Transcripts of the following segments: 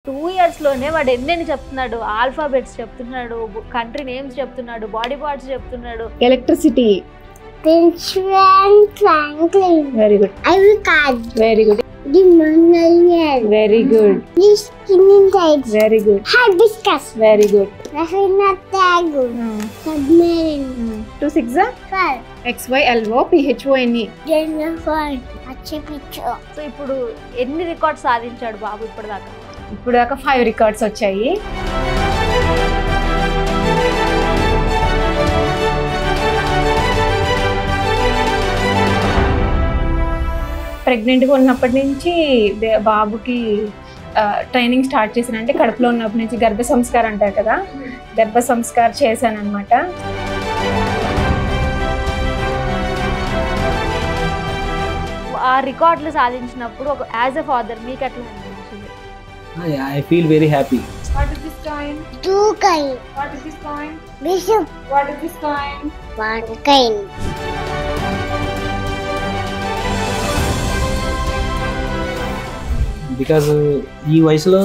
2 years లోనే వాడు ఎన్నెన్ని చెప్తున్నాడు, ఆల్ఫాబెట్స్ చెప్తున్నాడు, కంట్రీ నేమ్స్ చెప్తున్నాడు, బాడీ పార్ట్స్ చెప్తున్నాడు, electricity, Benjamin Franklin, very good, Avicad, very good, the Mongolian, very good, the Skinnites, very good, Hibiscus, very good. Rabindranath Tagore, Submarine, 2 6 12, XYLOPHONE. Jennifer, Machu Picchu. So ఇప్పుడు ఎన్ని records సాధించాడు బాబు ఇప్పటిదాకా? ఇప్పుడు దాకా 5 records వచ్చాయి. ప్రెగ్నెంట్గా ఉన్నప్పటి నుంచి బాబుకి ట్రైనింగ్ స్టార్ట్ చేశాను. అంటే కడుపులో ఉన్నప్పటి నుంచి గర్భ సంస్కారం అంటారు కదా, గర్భ సంస్కారం చేశాను అనమాట. ఆ రికార్డులు సాధించినప్పుడు ఒక యాజ్ ఎ ఫాదర్ మీకు ఎట్లా అనిపించింది? I feel very happy. What is this coin? Two kind, What is this coin? Bishop, What is this coin? one kind. Because ఈ వయసులో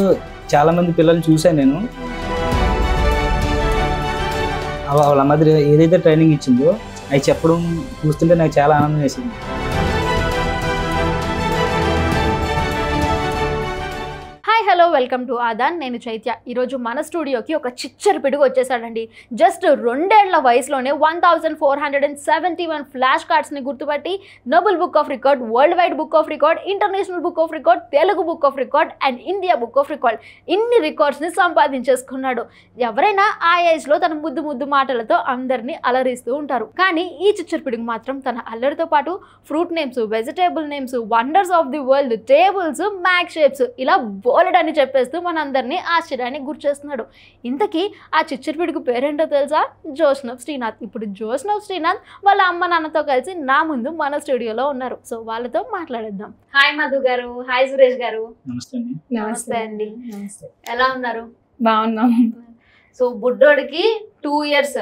చాలా మంది పిల్లల్ని చూశాను నేను. వాళ్ళ మధ్య ఏదైతే ట్రైనింగ్ ఇచ్చిందో అవి చెప్పడం చూస్తుంటే నాకు చాలా ఆనందం వేసింది. Hello, welcome to Adaan. నేను చైత్య. ఈరోజు మన స్టూడియోకి ఒక చిచ్చర పిడుగు వచ్చేసాడండి. జస్ట్ 2 ఏళ్ల వయసులోనే 1471 ఫ్లాష్ కార్డ్స్ని గుర్తుపట్టి Nobel book of record, world wide book of record, international book of record, Telugu book of record and India book of record, ఇన్ని రికార్డ్స్ని సంపాదించేసుకున్నాడు. ఎవరైనా ఆ ఏజ్లో తన ముద్దు ముద్దు మాటలతో అందరినీ అలరిస్తూ ఉంటారు. కానీ ఈ చిచ్చర పిడుగు మాత్రం తన అల్లరితో పాటు fruit names, vegetable names, wonders of the world, tables, మ్యాక్ షేప్స్ ఇలా బోలెడ్ అని చెప్పేస్తూ మనందరినీ ఆశ్చర్యానికి గుర్చేస్తున్నాడు. ఇంతకీ ఆ చిచ్చర పిడుగు పేరేంటో తెలుసా? జోష్నవ్ శ్రీనాథ్. ఇప్పుడు జోష్నవ్ శ్రీనాథ్ వాళ్ళ అమ్మ నాన్నతో కలిసి నా ముందు మన స్టూడియోలో ఉన్నారు. సో వాళ్ళతో మాట్లాడేద్దాం. హాయ్ మధు గారు, హాయ్ సురేష్ గారు. నమస్తే అండి. నమస్తే అండి. నమస్తే. ఎలా ఉన్నారు? బాగున్నాం. సో బుడ్డోడికి 2 years.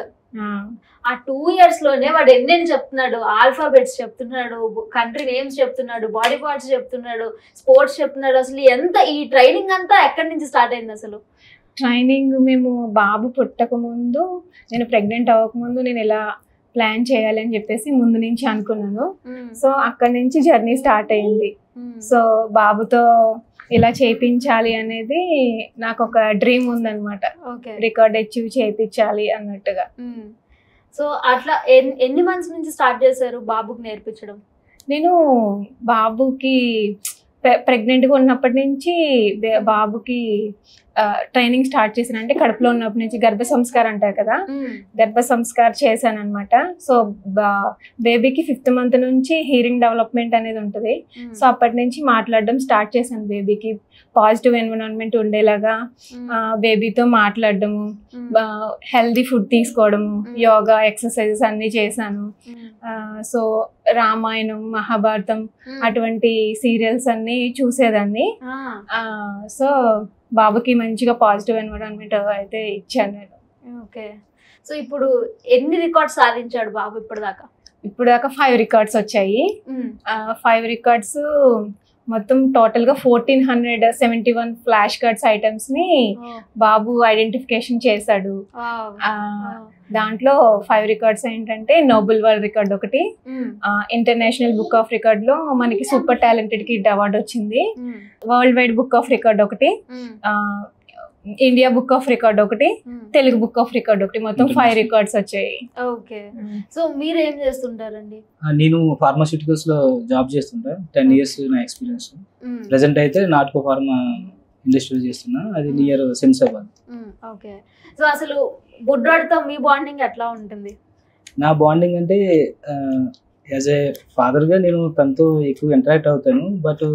ఆ 2 years లోనే వాడు ఎన్నెన్ని చెప్తున్నాడు, ఆల్ఫాబెట్స్ చెప్తున్నాడు, కంట్రీ నేమ్స్ చెప్తున్నాడు, బాడీ పార్ట్స్ చెప్తున్నాడు, స్పోర్ట్స్ చెప్తున్నాడు. అసలు ఎంత ఈ ట్రైనింగ్ అంతా ఎక్కడి నుంచి స్టార్ట్ అయింది అసలు? ట్రైనింగ్ మేము బాబు పుట్టక ముందు, నేను ప్రెగ్నెంట్ అవ్వకముందు నేను ఇలా ప్లాన్ చేయాలి అని చెప్పేసి ముందు నుంచి అనుకున్నాను. సో అక్కడి నుంచి జర్నీ స్టార్ట్ అయింది. సో బాబుతో ఇలా చేయించాలి అనేది నాకు ఒక డ్రీమ్ ఉందన్నమాట. రికార్డ్ అచీవ్ చేయించాలి అన్నట్టుగా. సో అట్లా ఎన్ని మంత్స్ నుంచి స్టార్ట్ చేశారు బాబుకి నేర్పించడం? నేను బాబుకి ప్రెగ్నెంట్గా ఉన్నప్పటి నుంచి బాబుకి ట్రైనింగ్ స్టార్ట్ చేశాను. అంటే కడుపులో ఉన్నప్పటి నుంచి గర్భ సంస్కారం అంటారు కదా, గర్భ సంస్కారం చేశాను అనమాట. సో బేబీకి 5th month నుంచి హీరింగ్ డెవలప్మెంట్ అనేది ఉంటుంది. సో అప్పటి నుంచి మాట్లాడడం స్టార్ట్ చేశాను. బేబీకి పాజిటివ్ ఎన్విరాన్మెంట్ ఉండేలాగా బేబీతో మాట్లాడడము, హెల్దీ ఫుడ్ తీసుకోవడము, యోగా, ఎక్సర్సైజెస్ అన్నీ చేశాను. సో రామాయణం, మహాభారతం అటువంటి సీరియల్స్ అన్ని చూసేదాన్ని. సో బాబుకి మంచిగా పాజిటివ్ ఎన్విరాన్మెంట్ అయితే ఇచ్చాను నేను. ఓకే. సో ఇప్పుడు ఎన్ని రికార్డ్స్ సాధించాడు బాబు ఇప్పటిదాకా? ఇప్పుడు దాకా 5 రికార్డ్స్ వచ్చాయి. 5 రికార్డ్స్ మొత్తం టోటల్ గా 1471 ఫ్లాష్ కార్డ్స్ ఐటమ్స్ ని బాబు ఐడెంటిఫికేషన్ చేశాడు. దాంట్లో 5 రికార్డ్స్ ఏంటంటే నోబెల్ వరల్డ్ రికార్డ్ ఒకటి, ఇంటర్నేషనల్ బుక్ ఆఫ్ రికార్డ్ లో మనకి సూపర్ టాలెంటెడ్ కిడ్ అవార్డు వచ్చింది, world wide book of record ఒకటి, ఇండియా బుక్ ఆఫ్ రికార్డ్ ఒకటి, తెలుగు బుక్ ఆఫ్ రికార్డ్ ఒకటి, మొత్తం 5 రికార్డ్స్ వచ్చాయి. ఓకే. సో మీరు ఏం చేస్తుంటారండి? నేను ఫార్మాస్యూటికల్స్ లో జాబ్ చేస్తుంటా. 10 years నా ఎక్స్పీరియన్స్. ప్రెసెంట్ అయితే నాటకో ఫార్మా ఇండస్ట్రీ చేస్తున్నా, అది నియర్ శంషాబాద్. ఓకే. సో అసలు బుడ్డోడితో మీ బాండింగ్ ఎట్లా ఉంటుంది? నా బాండింగ్ అంటే యాజ్ ఏ ఫాదర్ గా నేను తనతో ఎక్కువ ఇంటరాక్ట్ అవుతాను. బట్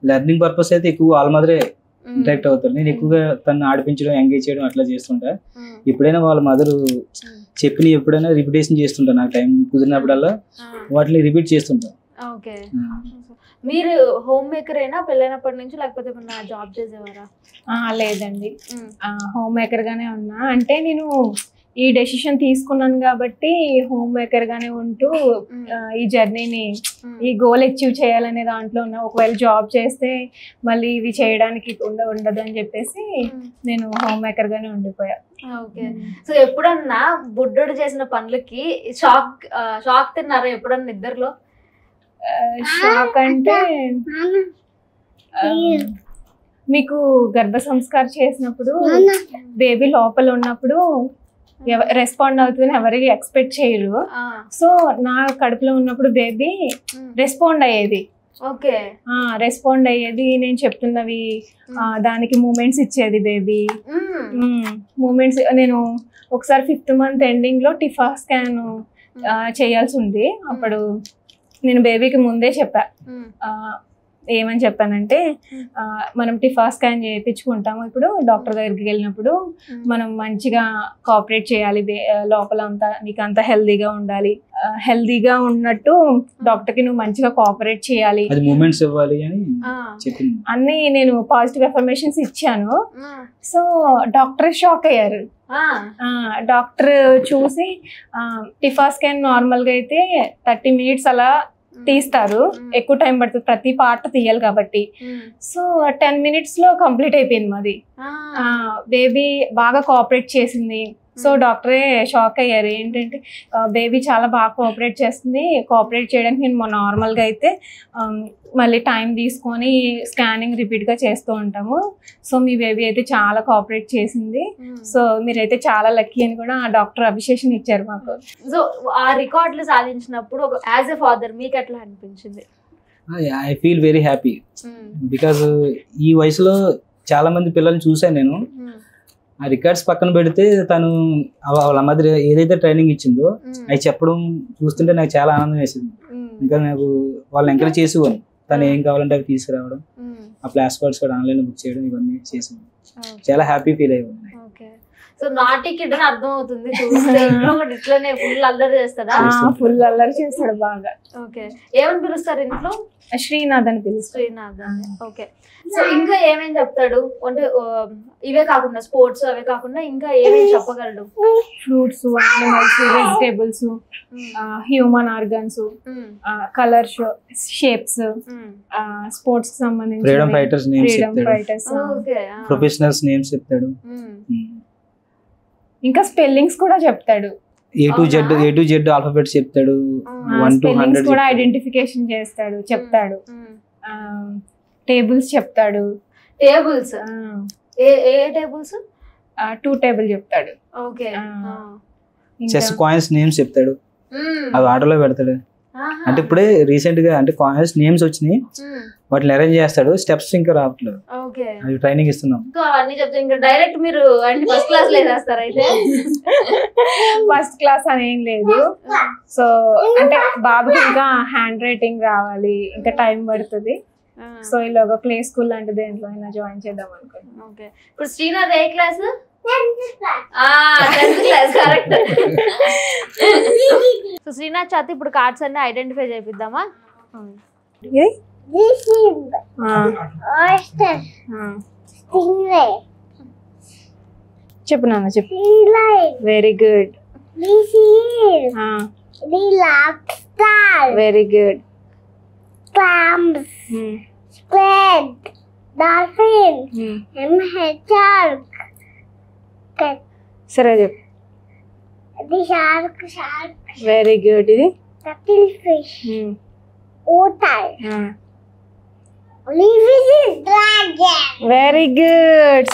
లెర్నింగ్ పర్పస్ అయితే ఎక్కువ వాళ్ళ మదరే ఇంటరాక్ట్ అవుతాను. నేను ఎక్కువగా తను ఆడిపించడం, ఎంగేజ్ చేయడం అట్లా చేస్తుంటా. ఎప్పుడైనా వాళ్ళ మదర్ చెప్పిన ఎప్పుడైనా రిపిటేషన్ చేస్తుంటా. నాకు టైం కుదిరినప్పుడల్లా వాటిని రిపీట్ చేస్తుంటా. ఓకే. మీరు హోమ్ మేకర్ అయినా పెళ్ళైనప్పటి నుంచి, లేకపోతే జాబ్ చేసేవారా? లేదండి, హోమ్ మేకర్ గానే ఉన్నా. అంటే నేను ఈ డెసిషన్ తీసుకున్నాను కాబట్టి హోమ్ మేకర్ గానే ఉంటూ ఈ జర్నీని ఈ గోల్ అచీవ్ చేయాలనే దాంట్లో ఉన్నా. ఒకవేళ జాబ్ చేస్తే మళ్ళీ ఇవి చేయడానికి ఉండదు అని చెప్పేసి నేను హోమ్ మేకర్ గానే ఉండిపోయా. ఓకే. సో ఎప్పుడన్నా బుడ్డోడు చేసిన పనులకి షాక్ తిన్నారా ఎప్పుడన్నా ఇద్దరులో? షాక్ అంటే మీకు గర్భ సంస్కారం చేసినప్పుడు బేబీ లోపల ఉన్నప్పుడు రెస్పాండ్ అవుతుందని ఎవరికి ఎక్స్పెక్ట్ చేయరు. సో నా కడుపులో ఉన్నప్పుడు బేబీ రెస్పాండ్ అయ్యేది. ఓకే. రెస్పాండ్ అయ్యేది, నేను చెప్తున్నవి దానికి మూమెంట్స్ ఇచ్చేది బేబీ. మూమెంట్స్ నేను ఒకసారి 5th month ఎండింగ్ లో టిఫా స్కాన్ చేయాల్సి ఉంది. అప్పుడు నేను బేబీకి ముందే చెప్పా. ఏమని చెప్పానంటే మనం టిఫా స్కాన్ చేయించుకుంటాము. ఇప్పుడు డాక్టర్ దగ్గరికి వెళ్ళినప్పుడు మనం మంచిగా కోఆపరేట్ చేయాలి, లోపల అంతా నీకు అంతా హెల్దీగా ఉండాలి, హెల్దీగా ఉన్నట్టు డాక్టర్కి నువ్వు మంచిగా కోఆపరేట్ చేయాలి, మూమెంట్స్ ఇవ్వాలి అని చెప్పింది. అన్ని నేను పాజిటివ్ ఎఫర్మేషన్స్ ఇచ్చాను. సో డాక్టర్ షాక్ అయ్యారు. డాక్టర్ చూసి టిఫా స్కాన్ నార్మల్గా అయితే 30 minutes అలా తీస్తారు, ఎక్కువ టైం పడుతుంది, ప్రతి పార్ట్ తీయాలి కాబట్టి. సో 10 minutes లో కంప్లీట్ అయిపోయింది మాది. బేబీ బాగా కోఆపరేట్ చేసింది. సో డాక్టరే షాక్ అయ్యారు, ఏంటంటే బేబీ చాలా బాగా కోఆపరేట్ చేస్తుంది, కోఆపరేట్ చేయడానికి నేను నార్మల్గా అయితే మళ్ళీ టైం తీసుకొని స్కానింగ్ రిపీట్గా చేస్తూ ఉంటాము. సో మీ బేబీ అయితే చాలా కోఆపరేట్ చేసింది, సో మీరైతే చాలా లక్కీ అని కూడా ఆ డాక్టర్ అభిషేకం ఇచ్చారు మాకు. సో ఆ రికార్డులు సాధించినప్పుడు యాజ్ ఎ ఫాదర్ మీకు ఎట్లా అనిపించింది? I feel very happy because ఈ వయసులో చాలా మంది పిల్లల్ని చూసాను నేను. ఆ రికార్డ్స్ పక్కన పెడితే తను వాళ్ళ మధ్య ఏదైతే ట్రైనింగ్ ఇచ్చిందో అవి చెప్పడం చూస్తుంటే నాకు చాలా ఆనందం వేసింది. ఇంకా నాకు వాళ్ళని ఎంకరేజ్ చేసేవాడిని, తను ఏం కావాలంటే అవి తీసుకురావడం, ఆ ఫ్లాష్ కార్డ్స్ కూడా ఆన్లైన్ బుక్ చేయడం, ఇవన్నీ చేసేవాడిని. చాలా హ్యాపీ ఫీల్ అయ్యేవాడిని. సో నాటి కిడ్ అని అర్థం అవుతుంది చూస్తే, ఇంట్లో కూడా ఇట్లనే ఫుల్ అల్లరి చేస్తాడా? ఫుల్ అల్లరి చేస్తాడు బాగా. ఓకే. ఏమని పిలుస్తారు ఇంట్లో? శ్రీనాథ్ అని పిలుస్తారు. శ్రీనాథ్. ఓకే. సో ఇంకా ఏమేమి చెప్తాడు అంటే ఇవే కాకుండా స్పోర్ట్స్ అవే కాకుండా ఇంకా ఏమేమి చెప్పగలడు? Fruits, animals, vegetables, human organs, colour shapes, sports కి సంబంధించి ఫ్రీడమ్ ఫైటర్స్ నేమ్స్ చెప్తాడు, ప్రొఫెషనల్స్ నేమ్స్ చెప్తాడు, ఇంకా స్పెల్లింగ్స్ కూడా చెప్తాడు. A to Z ఆల్ఫాబెట్స్ చెప్తాడు, 1 to 100 కూడా ఐడెంటిఫికేషన్ చేస్తాడు, చెప్తాడు. టేబుల్స్ చెప్తాడు. టేబుల్స్ ఏ టేబుల్స్? 2 టేబుల్ చెప్తాడు. ఓకే. చెస్ కాయిన్స్ నేమ్స్ చెప్తాడు, అవి ఆర్డర్లో పెడతాడు. అంటే ఇప్పుడే రీసెంట్ గా అంటే కాయిన్స్ నేమ్స్ వచ్చినాయి, వాటిని అరేంజ్ చేస్తాడు, స్టెప్స్ ఇంకా రావట్లేదు, అవి ట్రైనింగ్ ఇస్తున్నాం. అవన్నీ చెప్తాను. ఇంకా డైరెక్ట్ మీరు ఫస్ట్ క్లాస్ లేదేస్తారా? అయితే ఫస్ట్ క్లాస్ అని ఏం లేదు. సో అంటే బాబుకి ఇంకా హ్యాండ్ రైటింగ్ రావాలి, ఇంకా టైం పడుతుంది. సో ఇలాగ ప్లే స్కూల్ లాంటి దేంట్లో అయినా జాయిన్ చేద్దాం అనుకుంటున్నాం. ఓకే. ఇప్పుడు శ్రీనాథ్ ఏ class? 10th class. Correct. So Srinath చేత ఇప్పుడు కార్డ్స్ అన్ని ఐడెంటిఫై చేపిద్దామా? చెప్పు నాన్న, చెప్పు. Very good. Very good. Clams, squid, dolphin, hedgehog. సరే చెప్పు. The shark. Very good. ఇది cuttlefish, otter. Leafy dragon. Very good.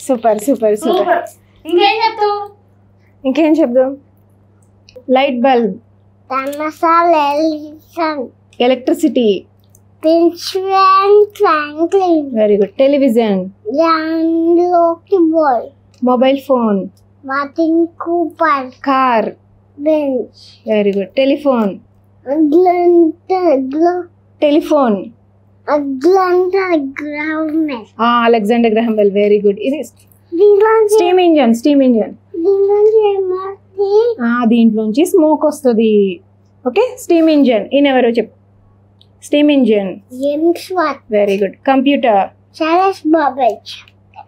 Super super super. ఇంకేం చెప్తావు? ఇంకేం చెప్దాం? Light bulb, Dinosaur, elephant, electricity, penguin, franklin. Very good. Television, Loki boy, mobile phone, Martin Cooper, car, bench, very good. Telephone, telephone, Atlanta Graham. Alexander Graham Bell. Very good. ఇది steam engine. దీంట్లోంచి smoke వస్తుంది. Okay. Steam engine. ఈయనెవరో చెప్పు. Steam engine. James Watt. Very good. Computer, Charles Babbage.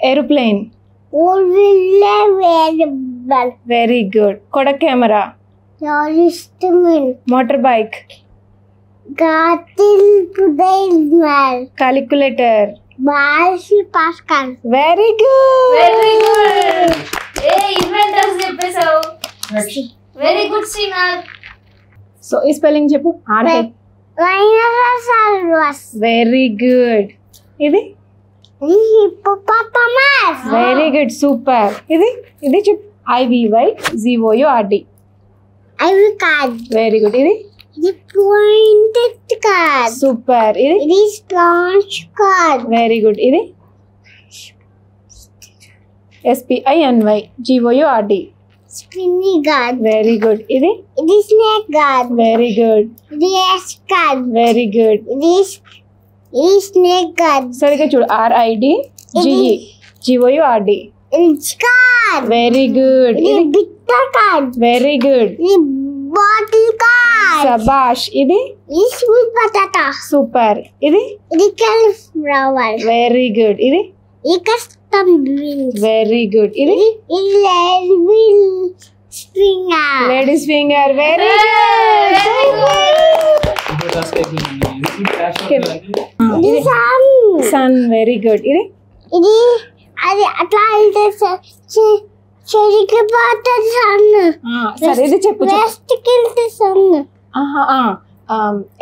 Aeroplane, four-wheeler variable, very good. Kodak camera, your instrument, motor bike, Gatil Pudailmal, calculator. Balsi Pascal, very good. Very good. ఏ inventors చెప్పేసావు. Very good Srinath. So ఈ spelling చెప్పు. ఆర్హె. Rhinoceros, very good. ఇది hippopotamus, very good, super. ఇది చెప్పు. IVYZOURD. Ivy card, very good. ఇది the pointed card, super. ఇది it is launch card, very good. ఇది SPINYGOURD. spinny card, very good. ఇది it is snake card, very good, it is card, very good. it is snake card, సరిగ్గా చూడు. RIDGE GOURD. it's card, very good. it ఇది is bitter card, very good, it is bottle card, సబాష్. ఇది it is sweet potato, super. ఇది it is cauliflower, very good. ఇది it is custom beans, very good. ఇది it is leading springer, ladies finger. Very it is sun, sun. Very good. ఇది ఇది అది అట్లా అయితే చెరిగిపోతుంది సన్, సరే ఇది చెప్పు. వెస్ట్కి వెళ్తే sun,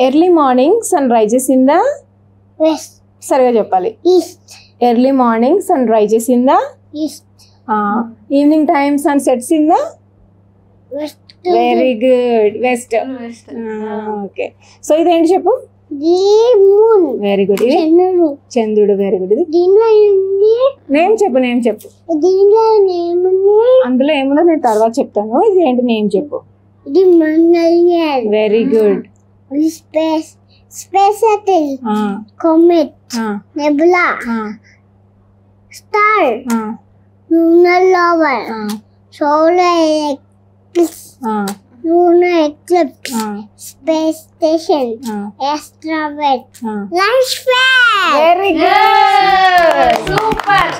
early morning sun rises in the. West సరిగా చెప్పాలి. East, early morning sun rises in the. East, evening time sun sets in the. West, very good. West. Okay. So ఇదేంటి చెప్పు. The moon, very good. ఇది చంద్రుడు, చంద్రుడు. Very good. ఇది దీనిలో ఏముంది, నేమ్ చెప్పు. నేమ్ చెప్పు. దీనిలో ఏముంది, అందులో ఏముందో నేను తర్వాత చెప్తాను. ఇది ఏంటి నేమ్ చెప్పు. ఇది మంగళయాన్, వెరీ గుడ్. ఇది space shuttle, comet, nebula, star, lunar lower, solar eclipse, lunar eclipse, space station, asteroid, launch pad. Very good. Super.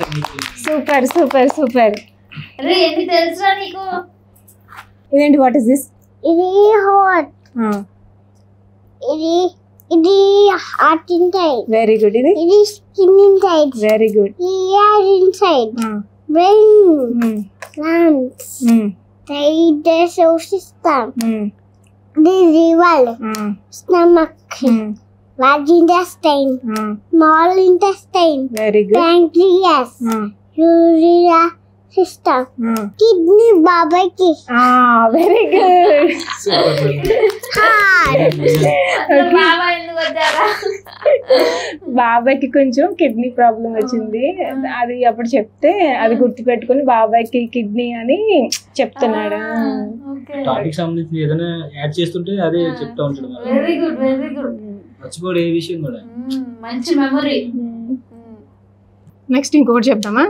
Super super super. అరే ఎన్ని తెలుసురా నీకు. ఇదేంటి. What is this. ఇది హాట్, ఇది హార్ట్ ఇన్సైడ్, వెరీ గుడ్. ఇది skin inside, very good. Year inside, brain, lungs, digestive system, the liver, stomach, large intestine, small intestine, very good. pancreas, urea system, kidney, babaiki, very good. heart. బాబా ఎందుకు వచ్చారా. బాబాయ్కి కొంచెం kidney problem వచ్చింది. అది అప్పుడు చెప్తే అది గుర్తు పెట్టుకుని బాబాయ్కి కిడ్నీ అని చెప్తున్నాడు. టాపిక్ సంబంధించి ఏదైనా యాడ్ చేస్తుంటే అదే చెప్తా ఉంటాడు. Very good very good. మర్చిపోడు ఏ విషయం కూడా. మంచి మెమరీ. నెక్స్ట్ ఇంకొకటి చెప్తామా.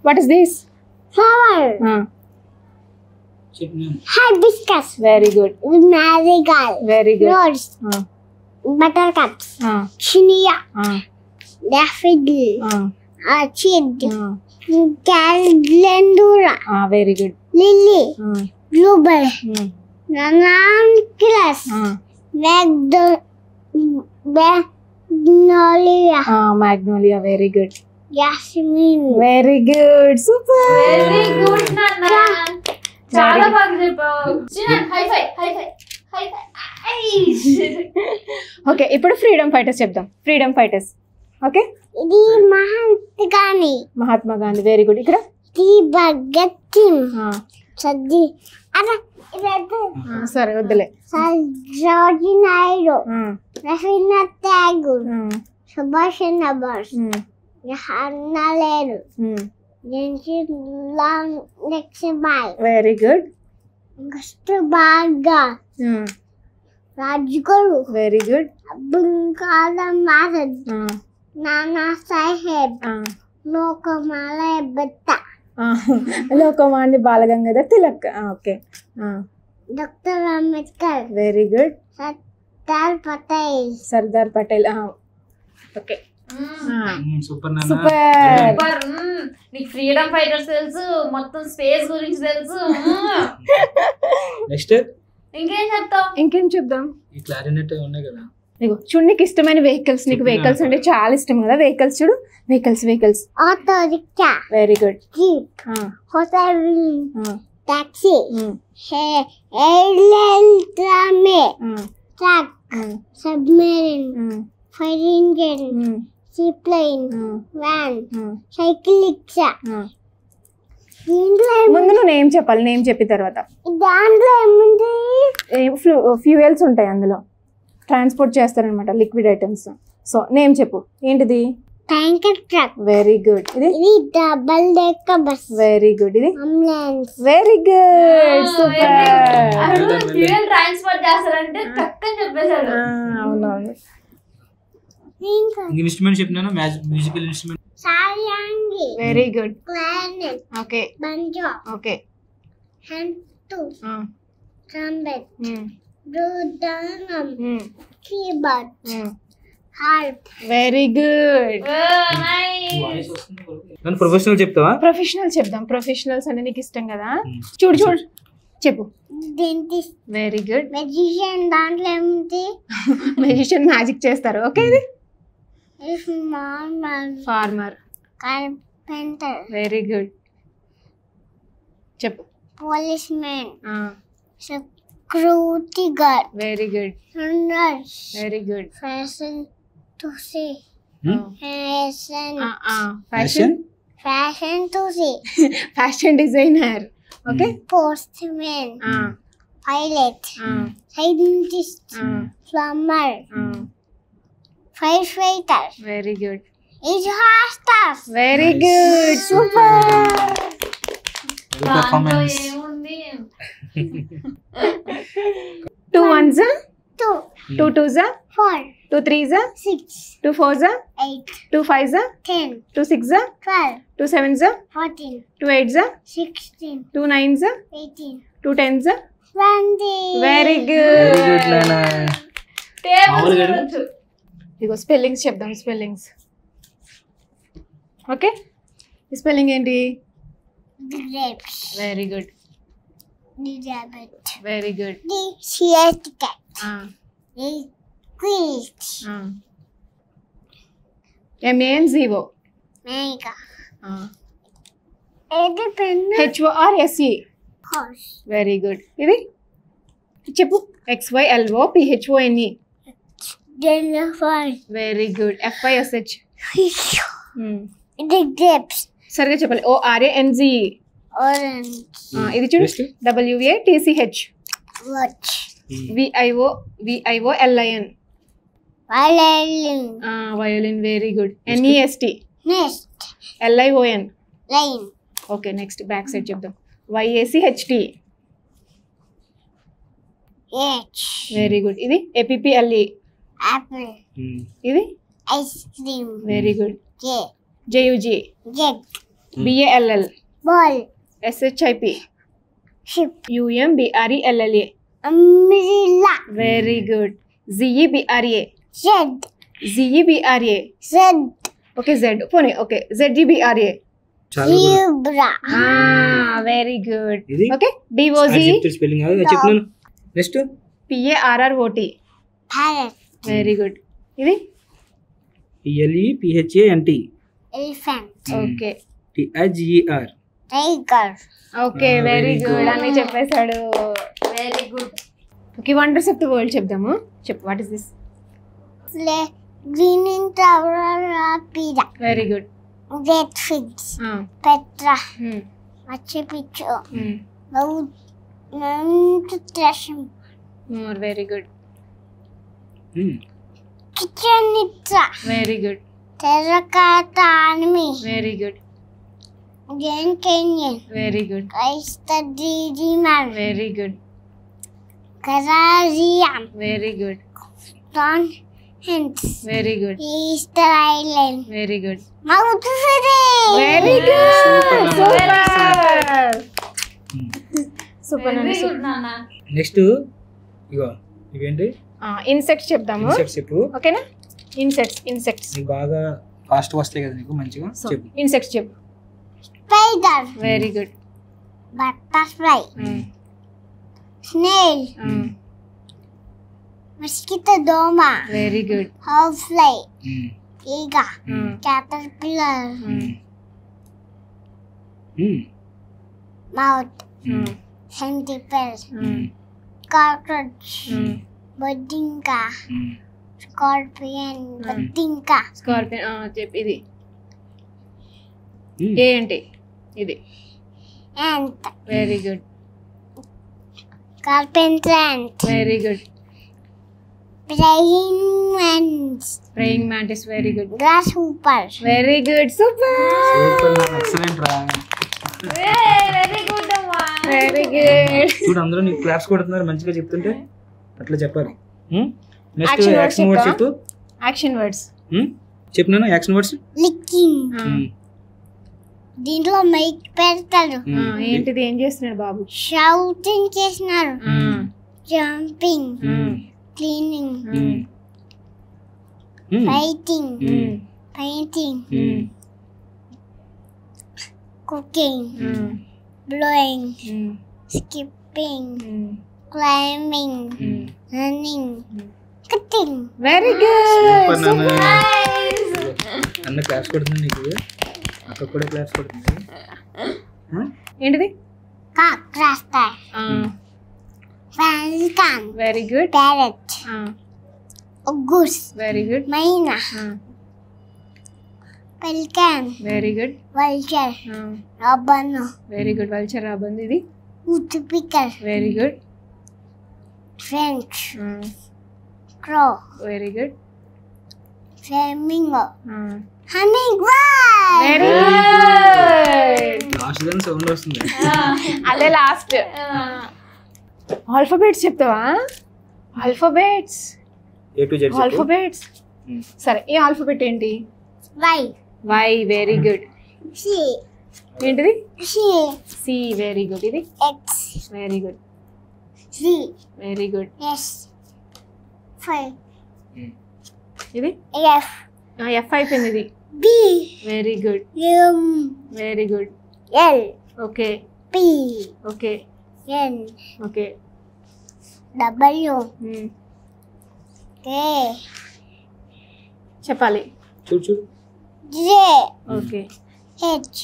What is this. Flower, hibiscus, very good. marigold, very good. rose, buttercups, chinia, daffodil, orchid, calendula, very good. lily, bluebell, ranunculus, magnolia, magnolia. Very good. jasmine. Very good. Super. Very good నాన్న. చాలా బాగా చెప్పావు. High five high five high five. Okay, ఇప్పుడు freedom fighters చెప్దాం. Freedom fighters. Okay. ఇది Mahatma Gandhi. Mahatma Gandhi. Very good. ఇక్కడ ఇది భగత్ సింగ్. సర్ది అరే ఇదైతే సరే వద్దులే. Sarojini Naidu, Rabindranath Tagore, Subhash Chandra Bose, Jawaharlal Nehru, Jawaharlal Lakshmibai. Very good. Kasturba, Rajguru. Very good. Abdul Kalam Azad, Nana Sahib, Lokmanya బెత్తా, Lokmanya Balgangadhar Tilak. Okay. Doctor Ambedkar. Very good. Sardar Patel. Sardar Patel. Okay. Super నాన్న. సూపర్. సూపర్. నీకు ఫ్రీడమ్ ఫైటర్స్ తెలుసు, మొత్తం స్పేస్ గురించి తెలుసు. నెక్స్ట్ ఇంకేం చెప్తావు? ఇంకేం చెప్దాం? ఈ క్లారినెట్ ఉన్నాయి కదా. ఇగో చూడు, నీకు ఇష్టమైన వెహికల్స్, నీకు వెహికల్స్ అంటే చాలా ఇష్టం కదా. వెహికల్స్ చూడు, vehicles. Auto rickshaw, very good. jeep, hotel, taxi, airline, truck, submarine, fire engine, seaplane, van, cycle rickshaw. ముందు నువ్వు నేమ్ చెప్పాలి. నేమ్ చెప్పిన తర్వాత దాంట్లో ఏముంది? ఫ్యూయల్స్ ఉంటాయి అందులో, ట్రాన్స్పోర్ట్ చేస్తారనమాట, లిక్విడ్ ఐటమ్స్. సో నేమ్ చెప్పు. ఏంటిది? Tanker truck. Very good. ఇది double decker bus. Very good. ఇది ambulance. Very good. Super. Fuel transfer చేస్తారంటే టక్కని చెప్పేశాడు. అవునవును. ఇన్స్ట్రుమెంట్ చెప్పినాను, musical instrument. Sarangi. Very good. Clarinet. Okay. Banjo. Okay. హంటు. Trumpet. Mridangam. Keyboard. Harp. Very good. నన్ను ప్రొఫెషనల్ చెప్తావా? ప్రొఫెషనల్ చెప్దాం. ప్రొఫెషనల్స్ అంటే నీకు ఇష్టం కదా. చూడు చెప్పు. డెంటిస్ట్. Very good. మెజిషియన్. దాంట్లో ఏముంది? మెజిషియన్ మ్యాజిక్ చేస్తారు. ఓకే. ఇది ఫార్మర్. కార్పెంటర్. Very good. చెప్పు. Police man. Security guard. Very good. Nurse. Very good. Fashion to see. Fashion to see. Fashion designer. Okay. Post man. Pilot. Scientist. Plumber. Fire fighter. Very good. హాస్టర్స్. Very good. Super. Performance. ఏముంది? 2 1s, 2 2 2s, 4 2 3s, 6 2 4s, 8 2 5s, 10 2 6s, 12 2 7s, 14 2 8s, 16 2 9s, 18 2 10s. 20. Very very good good. నాన్న. Table మామూలుగా గురించి. ఇగో spellings చెప్దాం. Spellings. Okay. Spelling ఏంటి? Grapes. Very good. Rabbit. Very good. Cat. Quilt. MANZO. Mega. Edi pen. HORSE. Horse. Very good. ఇది చెప్పు. XYLOPHONE. Elephant. Very good. FISH. The grapes. సరిగా చెప్పాలి. ORANGE. Orange. ఇది చూడు. WATCH. Watch. VIOLIN. Violin. Violin. Very good. NEST. Nest. LION. Line. Okay. Next back side చెప్దాం. YACHT. H. Very good. ఇది APPLE. Apple. ఇది Ice cream. Very good. J. JUG. Jet. BALL. Ball. SHIP. Ship. UMBRELLA. Umbrella. Very good. ZEBRA. Z. ZEBRA. Z. Okay. Z పోనీ. Okay. ZEBRA. Zebra. Very good. ఇది okay. DOZ. Spelling చెప్పినాను. Next PARROT. Parrot. Very good. ఇది PLEPHANT. Elephant. Okay. TIGER. Tiger. Okay. Very good. అని చెప్పేశాడు. Very good. Okay. Wonders of the world చెప్దాము. చెప్పు. What is this? Green Tower Rapida. Very good. Great Figs. Petra. Machu Picchu. Mount Trashim. Very good. Chichen Itza. Very good. Terracotta Army. Very good. Grand Canyon. Very good. Christ the Redeemer. Very good. Cararium. Very good. Stonehenge. Very good. Easter Island. Very good. Mount Fuji. Very good. Super. Super అండి. Very good నాన్న. Next ఇగో ఇవేంటి? Insects చెప్దాము. Insects చెప్పు. ఓకేనా? Insects. నీకు బాగా fast వస్తాయి కదా నీకు మంచిగా చెప్పు. ఇన్సెక్ట్స్ చెప్పు. spider, very good. butterfly, snail, mosquito doma, very good. housefly, ఉమ్, eagle, caterpillar, ఉమ్, moth, centipede, cockroach, bodinka, ఉమ్. scorpion, bodinka, స్కార్పియన్ చెప్పు. ఇది ఉమ్. ఏంటి? ఇది ant, very good. carpenter ant, very good. praying mantis, praying mantis very good. grasshopper, very good. Super. Super నాన్న, excellent రా. Very good అమ్మా. Very good. చూడు అందరూ నీకు క్లాప్స్ కొడుతున్నారు మంచిగా చెప్తుంటే, అట్లా చెప్పాలి. Next Action words action words చెప్తా? చెప్పు. Action words. చెప్పు నాన్న యాక్షన్ వర్డ్స్. licking, దీంట్లో మైక్ పెడతారు, ఏంటిది? ఏం చేస్తున్నాడు బాబు? షౌటింగ్ చేసినారు, jumping, cleaning, fighting, painting, cooking, blowing, skipping, climbing, running, cutting. Very good. Super నాన్న. అన్న క్లాప్స్ కొడుతుంది నీకు, అక్క కూడా క్లాప్స్ కొడుతుంది. ఏంటిది? Cock, rooster, falcon, very good. Parrot, goose, very good. Myna, pelican, very good. Vulture, రాబన్, వెరీ గుడ్. వల్చర్ రాబంది. ఇది woodpecker, very good. French, crow, very good. Flamingo, hummingbird. Very good. Last దాని సౌండ్ వస్తుంది. అదే last. Alphabets చెప్తావా? Alphabets. A to Z చెప్పు. Alphabets. సరే, ఈ ఆల్ఫాబెట్ ఏంటి? Y, Y. Very good. C, ఏంటిది? C, C. Very good. ఇది X, very good. C, very good. S, ఫై, ఇది ఎఫ్, ఎఫ్ అయిపోయింది. ఇది B, very good. M, very good. L, okay. P, okay. N, okay. W, K, చెప్పాలి. చూడు చూడు. J, okay. H,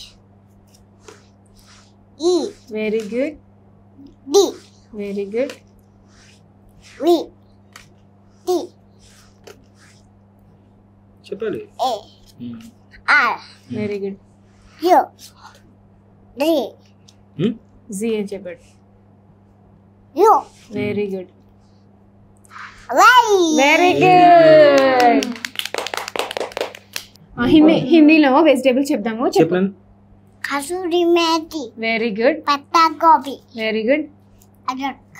E, very good. D, very good. V, T, చెప్పాలి. A, R, very good. U, D, G అని చెప్పాడు. U, very good. Y. Very good. హిందీలో vegetable చెప్దాము. చెప్పు. చెప్పాను. Kasuri methi, very good. Patta gobi, very good. అదరక్,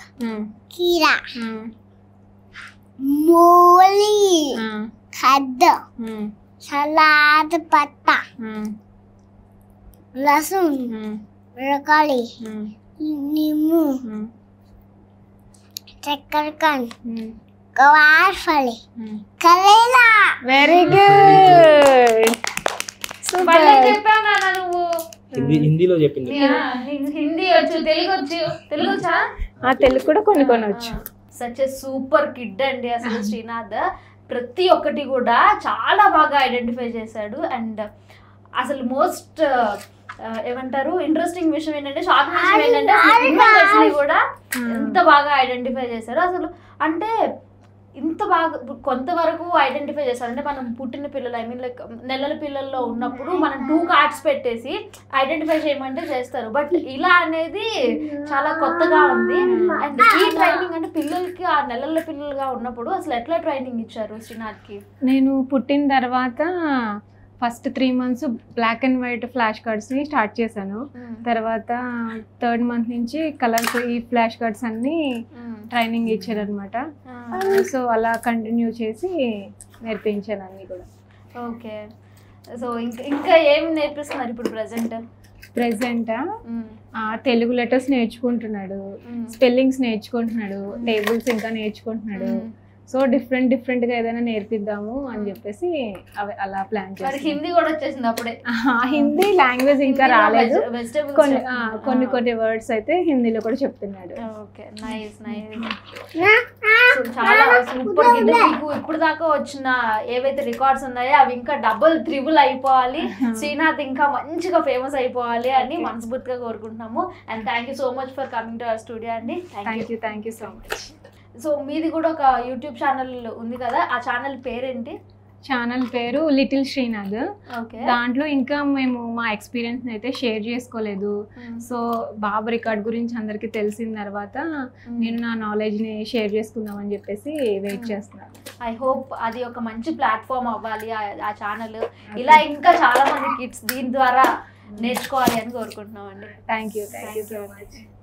కీరా, हाँ, मूली, हाँ, खड्ड, हाँ, सलाद पत्ता, हाँ, लहसुन, हाँ, ब्रोकली, हाँ, नींबू, हाँ, शकरकंद, हाँ, गवार फली, हाँ. करेला. Very good. భలే చెప్పావు నాన్న నువ్వు. హిందీలో చెప్పింది. నీకు హిందీ వచ్చు, తెలుగు వచ్చు. తెలుగు వచ్చా? తెలుగు కూడా కొన్ని కొన్ని వచ్చు. సచ్ ఏ సూపర్ కిడ్ అండి అసలు శ్రీనాథ్. ప్రతి ఒక్కటి కూడా చాలా బాగా ఐడెంటిఫై చేశాడు. అండ్ అసలు మోస్ట్ ఏమంటారు ఇంట్రెస్టింగ్ విషయం ఏంటంటే, షాకింగ్ విషయం ఏంటంటే ఇన్వెంటర్స్ ని కూడా ఎంత బాగా ఐడెంటిఫై చేశారు అసలు. అంటే ఇంత బాగా కొంతవరకు ఐడెంటిఫై చేస్తారు. అంటే మనం పుట్టిన పిల్లలు, ఐ మీన్ లైక్ నెలల పిల్లల్లో ఉన్నప్పుడు మనం 2 కార్డ్స్ పెట్టేసి ఐడెంటిఫై చేయమంటే చేస్తారు. బట్ ఇలా అనేది చాలా కొత్తగా ఉంది. అండ్ ఈ ట్రైనింగ్ అంటే పిల్లలకి ఆ నెలల పిల్లలుగా ఉన్నప్పుడు అసలు ఎట్లా ట్రైనింగ్ ఇచ్చారు శ్రీనాథ్కి? నేను పుట్టిన తర్వాత first 3 months black and white flash కార్డ్స్ని స్టార్ట్ చేశాను. తర్వాత 3rd month నుంచి కలర్స్ ఈ ఫ్లాష్ కార్డ్స్ అన్ని ట్రైనింగ్ ఇచ్చారనమాట. సో అలా కంటిన్యూ చేసి నేర్పించాను అన్ని కూడా. ఓకే. సో ఇంకా ఏం నేర్పిస్తున్నారు ఇప్పుడు ప్రెసెంట్ తెలుగు లెటర్స్ నేర్చుకుంటున్నాడు, స్పెల్లింగ్స్ నేర్చుకుంటున్నాడు, టేబుల్స్ ఇంకా నేర్చుకుంటున్నాడు. సో డిఫరెంట్ గా ఏదైనా నేర్పిద్దాము అని చెప్పేసి అలా ప్లాన్ మరి చేస్తాం. హిందీ కూడా వచ్చేసింది అప్పుడే. హిందీ లాంగ్వేజ్ ఇంకా రాలేదు, వెజిటేబుల్స్ కొన్ని వర్డ్స్ అయితే హిందీలో కూడా చెప్తున్నాడు. ఓకే, నైస్ చాలా సూపర్. మీకు ఇప్పుడు దాకా వచ్చిన ఏవైతే రికార్డ్స్ ఉన్నాయో అవి ఇంకా డబుల్ త్రిబుల్ అయిపోవాలి, శ్రీనాథ్ ఇంకా మంచిగా ఫేమస్ అయిపోవాలి అని మనస్ఫూర్తిగా కోరుకుంటున్నాము. And thank you so much for coming to our studio అండి. Thank you so much. So మీది కూడా ఒక యూట్యూబ్ ఛానల్ ఉంది కదా, ఆ ఛానల్ పేరేంటి? ఛానల్ పేరు లిటిల్ శ్రీనాథ్. ఓకే, దాంట్లో ఇంకా మేము మా ఎక్స్పీరియన్స్ అయితే షేర్ చేసుకోలేదు. సో బాబు రికార్డ్ గురించి అందరికి తెలిసిన తర్వాత నేను నా నాలెడ్జ్ ని షేర్ చేసుకుందాం అని చెప్పేసి వెయిట్ చేస్తున్నాను. ఐ హోప్ అది ఒక మంచి ప్లాట్ఫామ్ అవ్వాలి ఆ ఛానల్. ఇలా ఇంకా చాలా మంది కిడ్స్ దీని ద్వారా నేర్చుకోవాలి అని కోరుకుంటున్నాం అండి. Thank you so much.